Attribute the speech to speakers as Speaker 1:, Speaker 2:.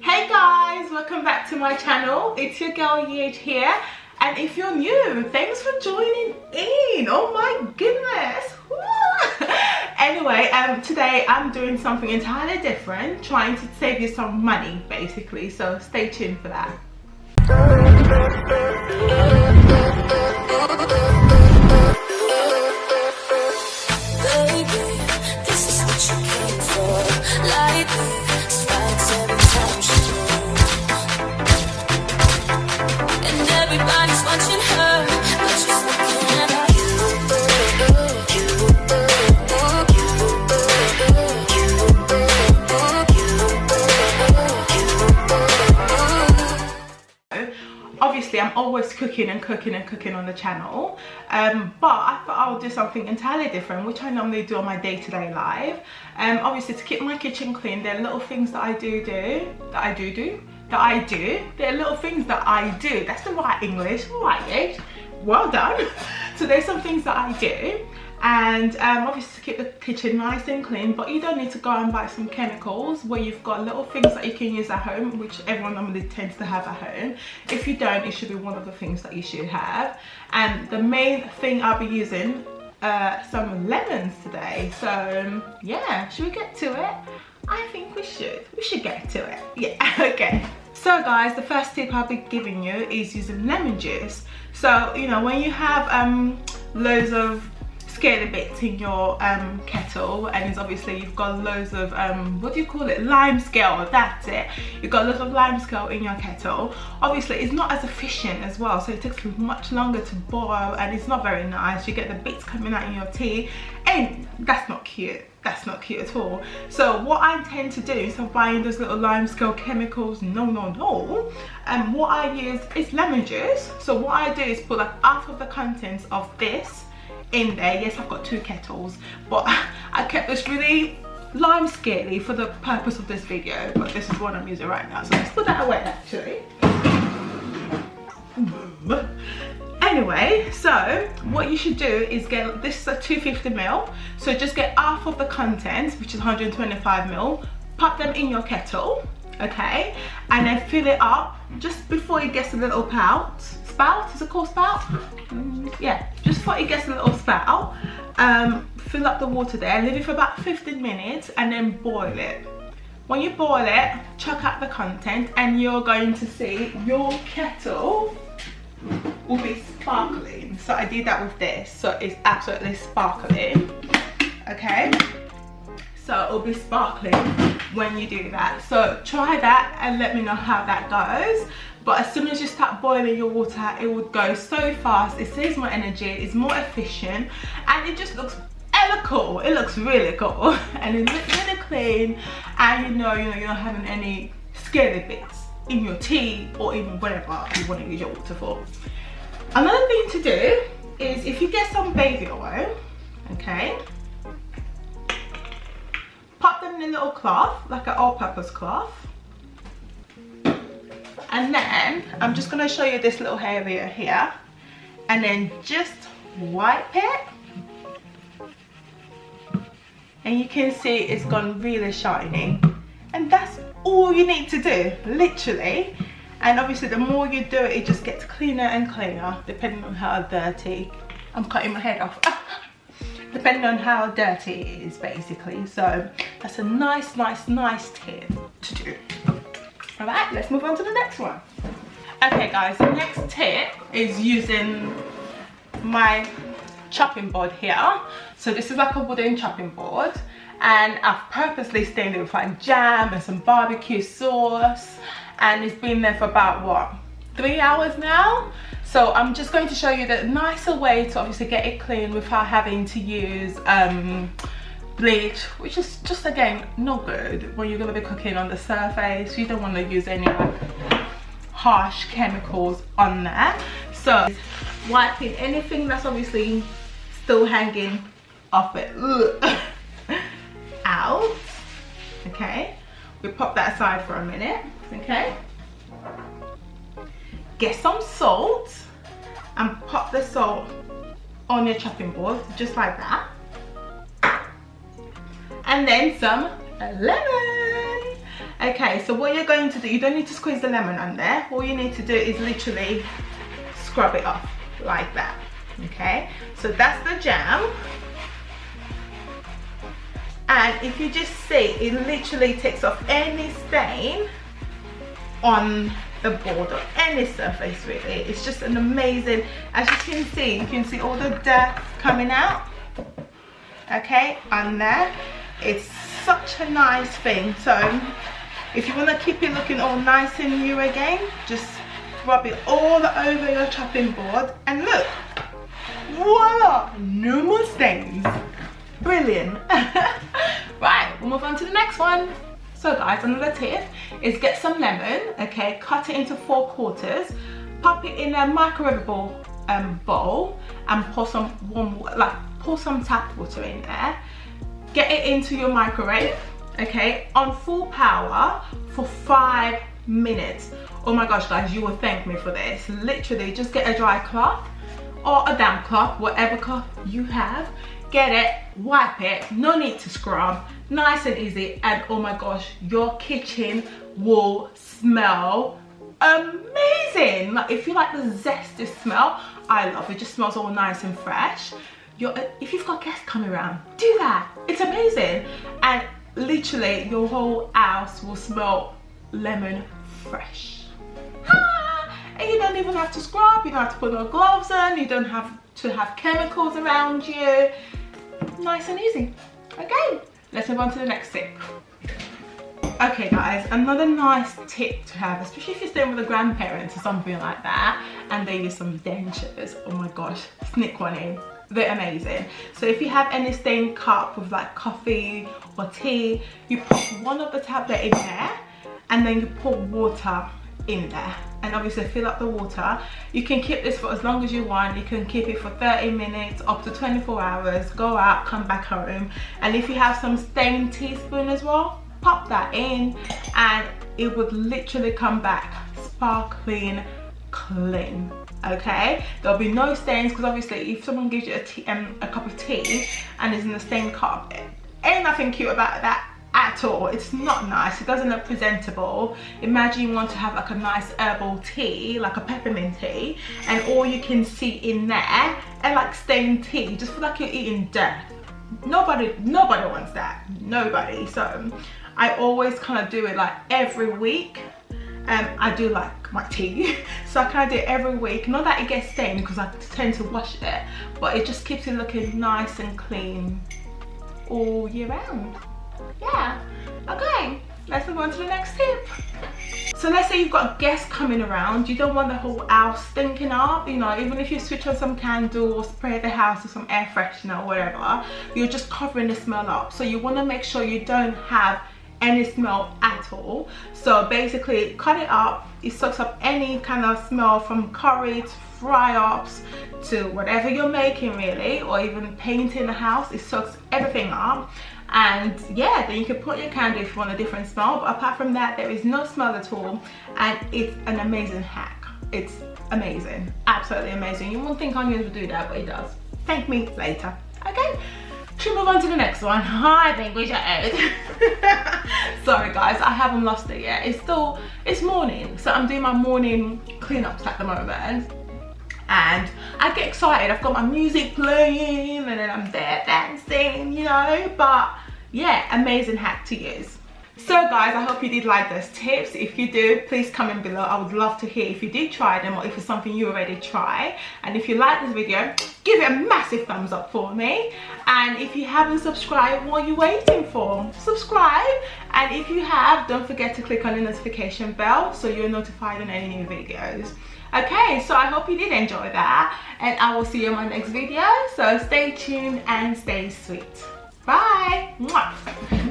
Speaker 1: Hey guys, welcome back to my channel. It's your girl Yej here, and if you're new, thanks for joining in. Oh my goodness. Anyway, today I'm doing something entirely different, trying to save you some money basically, so stay tuned for that. Obviously I'm always cooking on the channel, but I thought I'll do something entirely different, which I normally do on my day-to-day life. Obviously to keep my kitchen clean, there are little things that I do. There are little things that I do. That's the right English. All right, Yej. Well done. So there's some things that I do, and obviously to keep the kitchen nice and clean, but you don't need to go and buy some chemicals, where you've got little things that you can use at home, which everyone normally tends to have at home. If you don't, it should be one of the things that you should have. And the main thing I'll be using, some lemons today. So yeah, should we get to it? I think we should get to it. Yeah. Okay, so guys, the first tip I'll be giving you is using lemon juice. So you know, when you have loads of scaly bits in your kettle, and it's obviously you've got loads of what do you call it, lime scale, that's it, you've got lots of lime scale in your kettle. Obviously it's not as efficient as well, so it takes much longer to boil, and it's not very nice. You get the bits coming out in your tea, and that's not cute. That's not cute at all. So what I tend to do, instead of buying those little lime scale chemicals, what I use is lemon juice. So what I do is put like half of the contents of this in there. Yes, I've got two kettles, but I kept this really lime scaly for the purpose of this video, but this is what I'm using right now, so let's put that away actually. Anyway, so what you should do is get, this is a 250ml, so just get half of the contents, which is 125ml, pop them in your kettle, okay, and then fill it up just before it gets a little spout, is it called spout? Yeah, just before it gets a little spout, fill up the water there, leave it for about 15 minutes, and then boil it. When you boil it, chuck out the content, and you're going to see your kettle will be sparkling. So I did that with this, so it's absolutely sparkling. Okay, so it'll be sparkling when you do that. So try that and let me know how that goes. But as soon as you start boiling your water, it would go so fast, it saves more energy, it's more efficient, and it just looks hella cool. It looks really cool and it looks really clean, and you know you're not having any scaly bits in your tea or even whatever you want to use your water for. Another thing to do is, if you get some baby oil, okay, pop them in a little cloth, like an all-purpose cloth, and then I'm just going to show you this little area here, and then just wipe it, and you can see it's gone really shiny, and that's all you need to do, literally. And obviously the more you do it, it just gets cleaner and cleaner, depending on how dirty, I'm cutting my head off, depending on how dirty it is basically. So that's a nice tip to do. All right, let's move on to the next one. Okay guys, the next tip is using my chopping board here. So this is like a wooden chopping board, and I've purposely stained it with like jam and some barbecue sauce, and it's been there for about what, 3 hours now. So I'm just going to show you the nicer way to obviously get it clean without having to use bleach, which is just again not good when you're going to be cooking on the surface. You don't want to use any like harsh chemicals on there. So wiping anything that's obviously still hanging off it out. Okay, we pop that aside for a minute. Okay, get some salt and pop the salt on your chopping board just like that, and then some lemon. Okay, so what you're going to do, you don't need to squeeze the lemon on there. All you need to do is literally scrub it off like that. Okay, so that's the jam. And if you just see, it literally takes off any stain on the board or any surface really. It's just an amazing, as you can see all the dirt coming out, okay, on there. It's such a nice thing. So if you want to keep it looking all nice and new again, just rub it all over your chopping board and look, voila, no more stains. Brilliant. Right, we'll move on to the next one. So guys, another tip is get some lemon, okay, cut it into 4 quarters, pop it in a microwavable bowl and pour some warm, pour some tap water in there. Get it into your microwave, okay, on full power for 5 minutes. Oh my gosh guys, you will thank me for this. Literally just get a dry cloth or a damp cloth, whatever cloth you have. Get it, wipe it, no need to scrub, nice and easy, and oh my gosh, your kitchen will smell amazing. Like, if you like the zesty smell, I love it. It just smells all nice and fresh. If you've got guests coming around, do that. It's amazing. And literally your whole house will smell lemon fresh. And you don't even have to scrub, you don't have to put no gloves on, you don't have to have chemicals around you. Nice and easy. Okay, let's move on to the next tip. Okay guys, another nice tip to have, especially if you're staying with a grandparent or something like that and they use some dentures, oh my gosh, sneak one in. They're amazing. So if you have any stained cup with like coffee or tea, you put one of the tablet in there and then you pour water in there, and obviously fill up the water. You can keep this for as long as you want. You can keep it for 30 minutes up to 24 hours. Go out, come back home, and if you have some stained teaspoon as well, pop that in and it would literally come back sparkling clean. Okay, there'll be no stains, because obviously if someone gives you a cup of tea and it's in a stained cup, ain't nothing cute about that at all. It's not nice, it doesn't look presentable. Imagine you want to have like a nice herbal tea, like a peppermint tea, and all you can see in there and like stained tea, you just feel like you're eating dirt. Nobody wants that, nobody. So I always kind of do it like every week. I do like my tea, so I kind of do it every week. Not that it gets stained because I tend to wash it, but it just keeps it looking nice and clean all year round. Yeah, okay, let's move on to the next tip. So let's say you've got guests coming around, you don't want the whole house stinking up, you know, even if you switch on some candle or spray the house with some air freshener or whatever, you're just covering the smell up. So you want to make sure you don't have any smell at all. So basically cut it up, it soaks up any kind of smell from curry to fry-ups to whatever you're making really, or even painting the house. It soaks everything up. And yeah, then you can put your candle if you want a different smell, but apart from that there is no smell at all, and it's an amazing hack. It's amazing, absolutely amazing. You won't think onions would do that, but it does. Thank me later. Okay, should we move on to the next one? I think we should. Sorry guys, I haven't lost it yet. It's morning, so I'm doing my morning cleanups at the moment. And I get excited, I've got my music playing and then I'm there dancing, you know, but yeah, amazing hack to use. So guys, I hope you did like those tips. If you do, please comment below. I would love to hear if you did try them or if it's something you already try. And if you like this video, give it a massive thumbs up for me. And if you haven't subscribed, what are you waiting for? Subscribe. And if you have, don't forget to click on the notification bell so you're notified on any new videos. Okay, so I hope you did enjoy that, and I will see you in my next video. So stay tuned and stay sweet. Bye. Mwah.